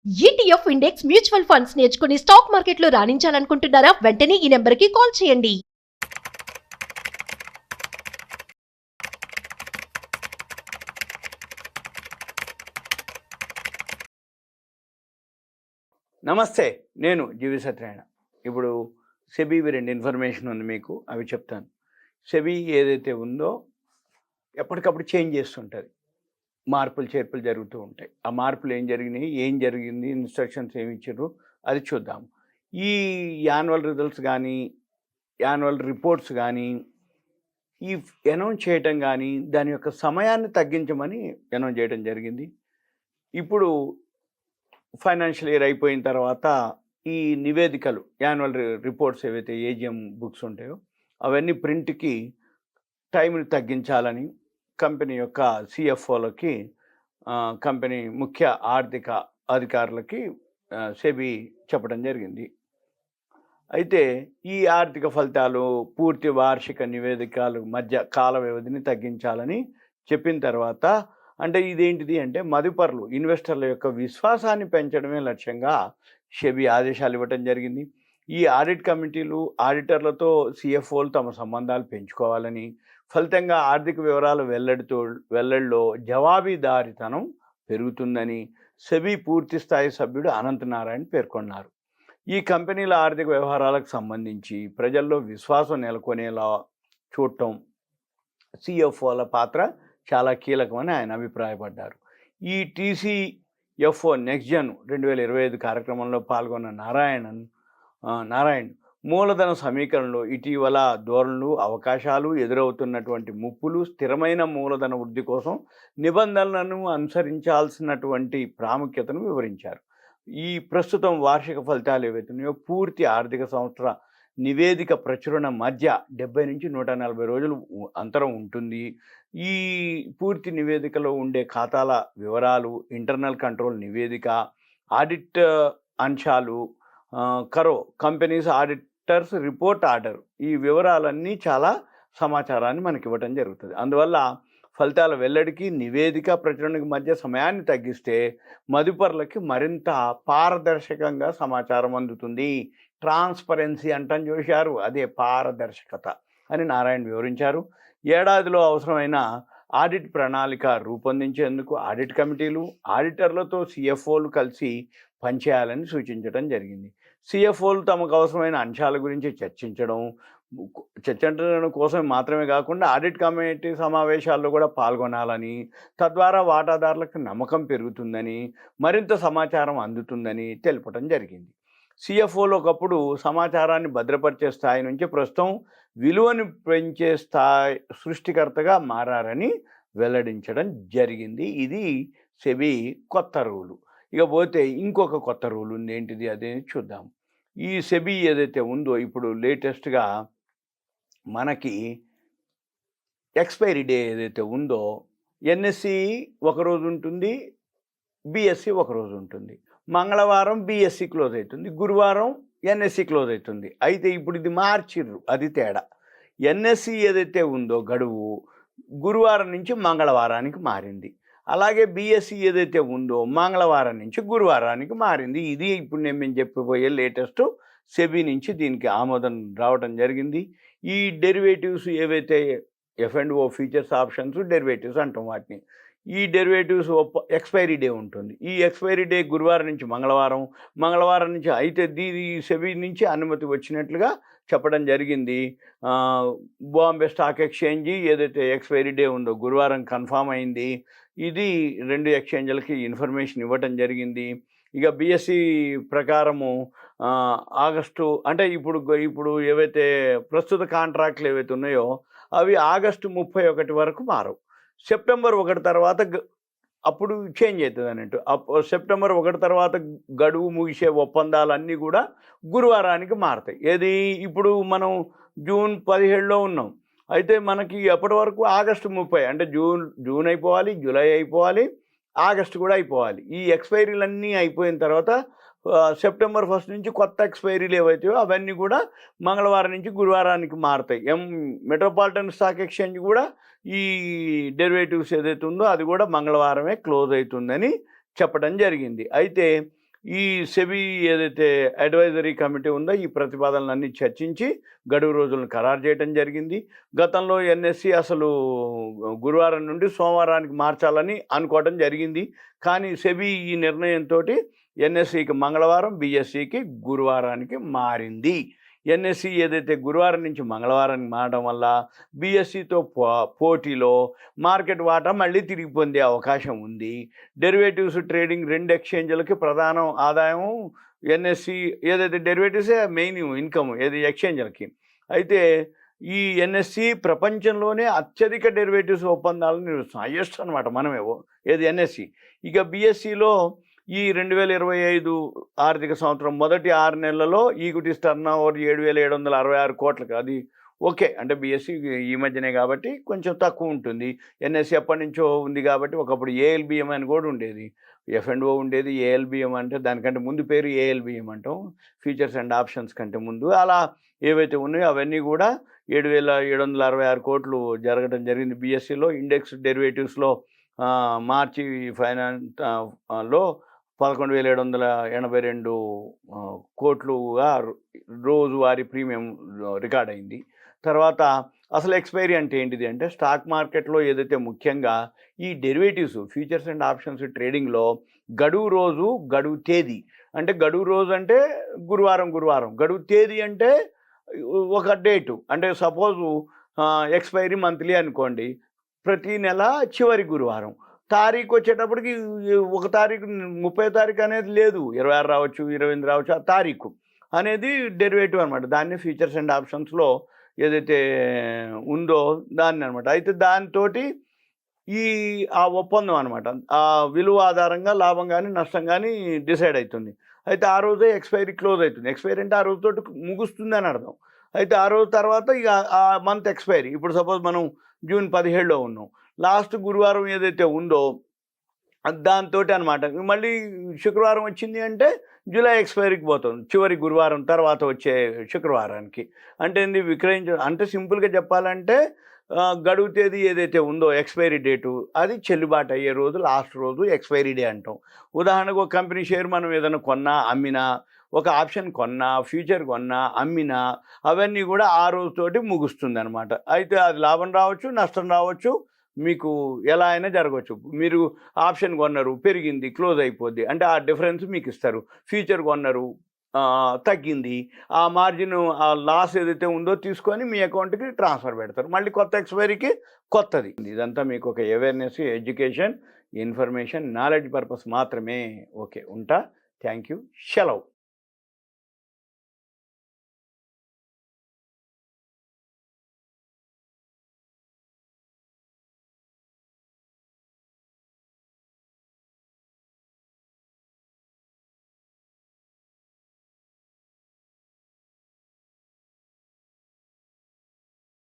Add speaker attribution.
Speaker 1: ETF index mutual funds నేర్చుకుని stock మార్కెట్లో రాణించాలనుకుంటున్నారా? వెంటనే ఈ నెంబర్కి కాల్ చేయండి.
Speaker 2: నమస్తే, నేను జీవి సత్యనారాయణ. ఇప్పుడు సెబీవి 2 ఇన్ఫర్మేషన్ ఉంది మీకు, అవి చెప్తాను. సెబీ ఏదైతే ఉందో ఎప్పటికప్పుడు చేంజ్ చేస్తుంటుంది, మార్పులు చేర్పులు జరుగుతూ ఉంటాయి. ఆ మార్పులు ఏం జరిగినాయి, ఏం జరిగింది, ఇన్స్ట్రక్షన్స్ ఏమి ఇచ్చారు, అది చూద్దాం. ఈ యాన్యువల్ రిజల్ట్స్ కానీ, యాన్యువల్ రిపోర్ట్స్ కానీ, ఈ అనౌన్స్ చేయటం కానీ, దాని యొక్క సమయాన్ని తగ్గించమని అనౌన్స్ చేయడం జరిగింది. ఇప్పుడు ఫైనాన్షియల్ ఇయర్ అయిపోయిన తర్వాత ఈ నివేదికలు, యాన్యువల్ రిపోర్ట్స్ ఏవైతే ఏజిఎం బుక్స్ ఉంటాయో అవన్నీ ప్రింట్కి టైంని తగ్గించాలని కంపెనీ యొక్క సిఎఫ్ఓలకి, కంపెనీ ముఖ్య ఆర్థిక అధికారులకి సెబీ చెప్పడం జరిగింది. అయితే ఈ ఆర్థిక ఫలితాలు, పూర్తి వార్షిక నివేదికలు మధ్య కాల వ్యవధిని తగ్గించాలని చెప్పిన తర్వాత, అంటే ఇదేంటిది అంటే మదుపరులు, ఇన్వెస్టర్ల యొక్క విశ్వాసాన్ని పెంచడమే లక్ష్యంగా సెబీ ఆదేశాలు ఇవ్వటం జరిగింది. ఈ ఆడిట్ కమిటీలు, ఆడిటర్లతో సిఎఫ్ఓలు తమ సంబంధాలు పెంచుకోవాలని, ఫలితంగా ఆర్థిక వివరాలు వెల్లడిలో జవాబుదారీతనం పెరుగుతుందని సెబీ పూర్తి స్థాయి సభ్యుడు అనంత్ నారాయణ్ పేర్కొన్నారు. ఈ కంపెనీల ఆర్థిక వ్యవహారాలకు సంబంధించి ప్రజల్లో విశ్వాసం నెలకొనేలా చూడటం సిఎఫ్ఓల పాత్ర చాలా కీలకమని ఆయన అభిప్రాయపడ్డారు. ఈ టీసీఎఫ్ఓ నెక్స్ట్ జన్ 2025 కార్యక్రమంలో పాల్గొన్న నారాయణ్ మూలధన సమీకరణలో ఇటీవల ధోరణులు, అవకాశాలు, ఎదురవుతున్నటువంటి ముప్పులు, స్థిరమైన మూలధన వృద్ధి కోసం నిబంధనలను అనుసరించాల్సినటువంటి ప్రాముఖ్యతను వివరించారు. ఈ ప్రస్తుతం వార్షిక ఫలితాలు ఏవైతున్నాయో పూర్తి ఆర్థిక సంవత్సర నివేదిక ప్రచురణ మధ్య 70 నుంచి 140 రోజులు అంతరం ఉంటుంది. ఈ పూర్తి నివేదికలో ఉండే ఖాతాల వివరాలు, ఇంటర్నల్ కంట్రోల్ నివేదిక, ఆడిట్ అంశాలు, కంపెనీస్ ఆడిటర్స్ రిపోర్ట్ ఆర్డర్, ఈ వివరాలన్నీ చాలా సమాచారాన్ని మనకి ఇవ్వటం జరుగుతుంది. అందువల్ల ఫలితాల వెల్లడికి, నివేదిక ప్రచురణకి మధ్య సమయాన్ని తగ్గిస్తే మదుపరులకి మరింత పారదర్శకంగా సమాచారం అందుతుంది. ట్రాన్స్పరెన్సీ అంటం చూశారు, అదే పారదర్శకత అని నారాయణ వివరించారు. ఏడాదిలో అవసరమైన ఆడిట్ ప్రణాళిక రూపొందించేందుకు ఆడిట్ కమిటీలు, ఆడిటర్లతో సిఎఫ్ఓలు కలిసి పనిచేయాలని సూచించడం జరిగింది. సిఎఫ్ఓలు తమకు అవసరమైన అంశాల గురించి చర్చించడం కోసం మాత్రమే కాకుండా ఆడిట్ కమిటీ సమావేశాల్లో కూడా పాల్గొనాలని, తద్వారా వాటాదారులకు నమ్మకం పెరుగుతుందని, మరింత సమాచారం అందుతుందని తెలపడం జరిగింది. సిఎఫ్ఓలు ఒకప్పుడు సమాచారాన్ని భద్రపరిచే స్థాయి నుంచి ప్రస్తుతం విలువను పెంచే స్థాయి సృష్టికర్తగా మారారని వెల్లడించడం జరిగింది. ఇది సెబీ కొత్త రూలు. ఇకపోతే ఇంకొక కొత్త రూల్ ఉంది, ఏంటిది అదే చూద్దాం. ఈ సెబీ ఏదైతే ఉందో ఇప్పుడు లేటెస్ట్గా మనకి ఎక్స్పైరీ డే ఏదైతే ఉందో, ఎన్ఎస్సి ఒకరోజు ఉంటుంది, బిఎస్సి ఒకరోజు ఉంటుంది. మంగళవారం బిఎస్సి క్లోజ్ అవుతుంది, గురువారం ఎన్ఎస్సి క్లోజ్ అవుతుంది. అయితే ఇప్పుడు ఇది మార్చిర్రు, అది తేడా. ఎన్ఎస్సి ఏదైతే ఉందో గడువు గురువారం నుంచి మంగళవారానికి మారింది. అలాగే బిఎస్సి ఏదైతే ఉందో మంగళవారం నుంచి గురువారానికి మారింది. ఇది ఇప్పుడు మేము చెప్పబోయే లేటెస్ట్ సెబీ నుంచి దీనికి ఆమోదం రావడం జరిగింది. ఈ డెరివేటివ్స్ ఏవైతే ఎఫ్&ఓ ఫీచర్స్, ఆప్షన్స్, డెరివేటివ్స్ అంటాం వాటిని. ఈ డెరివేటివ్స్ ఎక్స్పైరీ డే ఉంటుంది. ఈ ఎక్స్పైరీ డే గురువారం నుంచి మంగళవారం నుంచి అయితే ఈ సెబీ నుంచి అనుమతి వచ్చినట్లుగా చెప్పడం జరిగింది. బాంబే స్టాక్ ఎక్స్చేంజ్ ఏదైతే ఎక్స్పైరీ డే ఉందో గురువారం కన్ఫామ్ అయింది. ఇది 2 ఎక్స్చేంజ్లకి ఇన్ఫర్మేషన్ ఇవ్వటం జరిగింది. ఇక బిఎస్సి ప్రకారము ఆగస్టు, అంటే ఇప్పుడు ఏవైతే ప్రస్తుత కాంట్రాక్ట్లు ఏవైతే ఉన్నాయో అవి ఆగస్టు 31 వరకు మారవు. సెప్టెంబర్ 1 తర్వాత అప్పుడు చేంజ్ అవుతుంది అన్నట్టు. సెప్టెంబర్ 1 తర్వాత గడువు ముగిసే ఒప్పందాలన్నీ కూడా గురువారానికి మారుతాయి. ఏది ఇప్పుడు మనం జూన్ 17లో ఉన్నాం, అయితే మనకి ఎప్పటి వరకు ఆగస్టు 30, అంటే జూన్ అయిపోవాలి, జూలై అయిపోవాలి, ఆగస్టు కూడా అయిపోవాలి. ఈ ఎక్స్పైరీలన్నీ అయిపోయిన తర్వాత సెప్టెంబర్ 1 నుంచి కొత్త ఎక్స్పైరీలు ఏవైతాయో అవన్నీ కూడా మంగళవారం నుంచి గురువారానికి మారుతాయి. మెట్రోపాలిటన్ స్టాక్ ఎక్స్చేంజ్ కూడా ఈ డెరివేటివ్స్ ఏదైతే ఉందో అది కూడా మంగళవారమే క్లోజ్ అవుతుందని చెప్పడం జరిగింది. అయితే ఈ సెబీ ఏదైతే అడ్వైజరీ కమిటీ ఉందో ఈ ప్రతిపాదనలన్నీ చర్చించి గడువు రోజులను ఖరారు చేయడం జరిగింది. గతంలో ఎన్ఎస్సి అసలు గురువారం నుండి సోమవారానికి మార్చాలని అనుకోవడం జరిగింది. కానీ సెబీ ఈ నిర్ణయంతో ఎన్ఎస్సికి మంగళవారం, బిఎస్సికి గురువారానికి మారింది. ఎన్ఎస్సి ఏదైతే గురువారం నుంచి మంగళవారానికి మారడం వల్ల బిఎస్సితో పోటీలో మార్కెట్ వాటా మళ్ళీ తిరిగి పొందే అవకాశం ఉంది. డెరివేటివ్స్ ట్రేడింగ్ 2 ఎక్స్చేంజ్లకి ప్రధాన ఆదాయం ఎన్ఎస్సి ఏదైతే డెరివేటివ్సే మెయిన్ ఇన్కమ్ ఏది ఎక్స్చేంజ్లకి. అయితే ఈ ఎన్ఎస్సి ప్రపంచంలోనే అత్యధిక డెరివేటివ్స్ ఒప్పందాలను నిర్వహిస్తుంది, హైయెస్ట్ అనమాట మనమేవో ఏది ఎన్ఎస్సి. ఇక బిఎస్సిలో ఈ 2025 ఆర్థిక సంవత్సరం మొదటి 6 నెలలలో ఈక్విటీస్ టర్న్ ఓవర్ 7,766 కోట్లకి, అది ఓకే. అంటే బిఎస్సి ఈ మధ్యనే కాబట్టి కొంచెం తక్కువ ఉంటుంది. ఎన్ఎస్సి ఎప్పటి నుంచో ఉంది కాబట్టి, ఒకప్పుడు ఏఎల్బిఎం అని కూడా ఉండేది, ఎఫ్ఎండ్ఓ ఉండేది. ఏఎల్బిఎం అంటే దానికంటే ముందు పేరు ఏఎల్బిఎం అంటాం, ఫ్యూచర్స్ అండ్ ఆప్షన్స్ కంటే ముందు. అలా ఏవైతే ఉన్నాయో అవన్నీ కూడా 7,766 కోట్లు జరగడం జరిగింది బిఎస్సిలో. ఇండెక్స్ డెరివేటివ్స్లో మార్చి ఫైనాన్స్లో 11,782 కోట్లుగా రోజువారీ ప్రీమియం రికార్డ్ అయింది. తర్వాత అసలు ఎక్స్పైరీ అంటే ఏంటిది అంటే, స్టాక్ మార్కెట్లో ఏదైతే ముఖ్యంగా ఈ డెరివేటివ్స్ ఫ్యూచర్స్ అండ్ ఆప్షన్స్ ట్రేడింగ్లో గడువు రోజు, గడువు తేదీ. అంటే గడువు రోజు అంటే గురువారం, గడువు తేదీ అంటే ఒక డేటు. అంటే సపోజు ఎక్స్పైరీ మంత్లీ అనుకోండి, ప్రతి నెల చివరి గురువారం. తారీఖు వచ్చేటప్పటికి 1 తారీఖు 30 తారీఖు అనేది లేదు, 26 రావచ్చు, 28 రావచ్చు. ఆ తారీఖు అనేది డెరివేటివ్ అనమాట. దాన్ని ఫ్యూచర్స్ అండ్ ఆప్షన్స్లో ఏదైతే ఉందో దాన్ని అనమాట. అయితే దాంతో ఆ ఒప్పందం అనమాట, ఆ విలువ ఆధారంగా లాభం కానీ నష్టం కానీ డిసైడ్ అవుతుంది. అయితే ఆ రోజే ఎక్స్పైరీ క్లోజ్ అవుతుంది. ఎక్స్పైరీ అంటే ఆ రోజుతోటి ముగుస్తుంది అని అర్థం. అయితే ఆ రోజు తర్వాత ఇక ఆ మంత్ ఎక్స్పైరీ. ఇప్పుడు సపోజ్ మనం జూన్ 17లో ఉన్నాం, లాస్ట్ గురువారం ఏదైతే ఉందో దాంతో అనమాట. మళ్ళీ శుక్రవారం వచ్చింది అంటే జూలై ఎక్స్పైరీకి పోతుంది, చివరి గురువారం తర్వాత వచ్చే శుక్రవారానికి. అంటే ఏంది విక్రయించడం అంటే, సింపుల్గా చెప్పాలంటే గడువు తేదీ ఏదైతే ఉందో ఎక్స్పైరీ డేటు, అది చెల్లుబాటు అయ్యే రోజు లాస్ట్ రోజు ఎక్స్పైరీ డే అంటాం. ఉదాహరణకు ఒక కంపెనీ షేర్ మనం ఏదైనా కొన్నా, అమ్మినా, ఒక ఆప్షన్ కొన్నా, ఫ్యూచర్ కొన్నా, అమ్మినా, అవన్నీ కూడా ఆ రోజుతోటి ముగుస్తుంది అనమాట. అయితే అది లాభం రావచ్చు, నష్టం రావచ్చు, మీకు ఎలా అయినా జరగవచ్చు. మీరు ఆప్షన్ కొన్నారు, పెరిగింది, క్లోజ్ అయిపోద్ది అంటే ఆ డిఫరెన్స్ మీకు ఇస్తారు. ఫ్యూచర్ కొన్నారు, తగ్గింది, ఆ మార్జిన్, ఆ లాస్ ఏదైతే ఉందో తీసుకొని మీ అకౌంట్కి ట్రాన్స్ఫర్ పెడతారు. మళ్ళీ కొత్త ఎక్స్పైరీకి కొత్తది. ఇదంతా మీకు ఒక awareness, education, information, knowledge purpose మాత్రమే. ఓకే, ఉంటా. Thank you. సెలవు.